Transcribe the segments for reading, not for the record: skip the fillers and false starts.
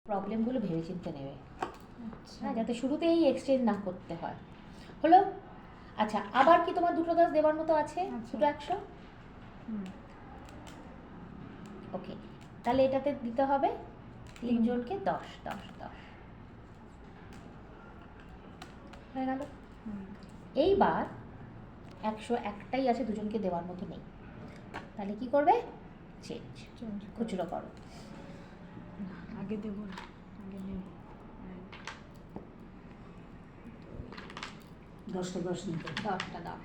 প্রবলেমগুলো ভেবেচিন্তে নেবে, আচ্ছা হ্যাঁ, যাতে শুরুতেই এক্সচেঞ্জ না করতে হয়। হলো? আচ্ছা, আবার কি তোমার 2টো 10 দেওয়ার মতো আছে? আচ্ছা। 2টো 100? হুম ওকে, তাহলে এটাতে দিতে হবে 3 জনকে 10 10 10 হয়ে গেল। হুম এইবার 101টাই আছে, দুজনকে দেওয়ার মতো নেই, তাহলে কি করবে? চেঞ্জ, চেঞ্জ খুচরো করো। আগে দেবো না, আগে নেব। 10টা 10 নিতে 10টা দাও।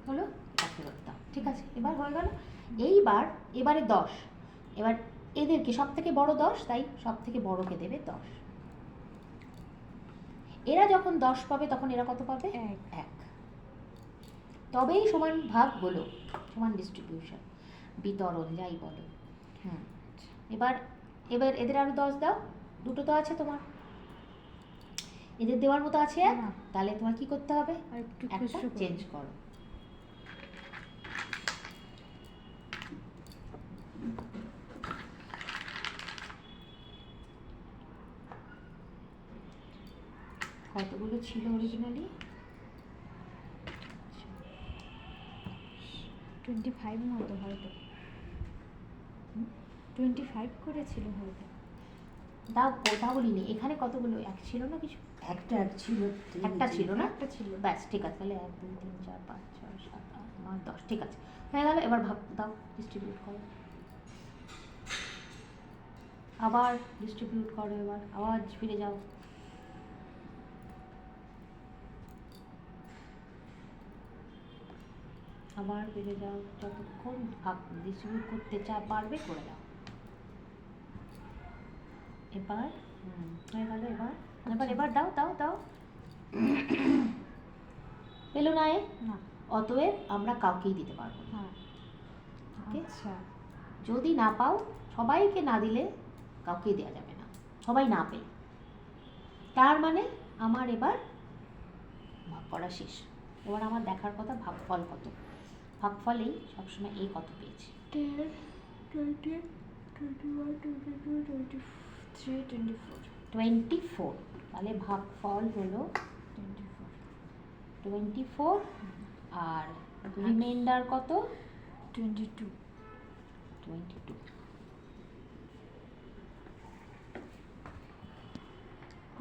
হলো? এটা ফেরত দাও। ঠিক আছে, এবার হয়ে গেল। এইবার এবারে 10, এবার এদেরকে সব থেকে বড় 10, তাই সব থেকে বড়কে দেবে 10। এরা যখন 10 পাবে তখন এরা কত পাবে? 1। তবেই সমান ভাগ হলো, সমান ডিস্ট্রিবিউশন, বিতরণ যাই বলো। হুম, এবার এবার এদের আরো 10 দাও, 2টো তো আছে তোমার, এদের দেওয়ার মতো আছে 1, না। তাহলে তোমার কি করতে হবে? আর একটু একটা খুচরো করো। চেঞ্জ করো। কতগুলো ছিল অরিজিনালি? 25 মতো হয়তো, 25 করেছিল হয়তো। দাও, ওটা বলিনি, এখানে কতগুলো এক ছিল না কিছু? একটা এক ছিল, একটা ছিল না? একটা ছিল। ব্যাস, ঠিক আছে, তাহলে 1 2 3 4 5 6 7 8 9 10, ঠিক আছে, হয়ে গেল। এবার ভাগ দাও, ডিস্ট্রিবিউট করো, আবার ডিস্ট্রিবিউট করো, এবার আবার ফিরে যাও, আবার ফিরে যাও, যতক্ষণ ভাগ ডিস্ট্রিবিউট করতে পারবে করে দাও। এবার হয়ে গেল। এবার এবার এবার দাও দাও দাও। পেলো না এ? না। অতএব আমরা কাউকেই দিতে পারবো না। হ্যাঁ ওকে, আচ্ছা যদি না পাও, সবাইকে না দিলে কাউকেই দেওয়া যাবে না, সবাই না পেলে। তার মানে আমার এবার ভাগ করা শেষ। এবার আমার দেখার কথা ভাগফল কত। ভাগফলেই সবসময় এই কত পেয়েছি। 10 20 21 22 23 24 24, তাহলে ভাগফল হলো 24, আর রিমাইন্ডার কত? 22 22।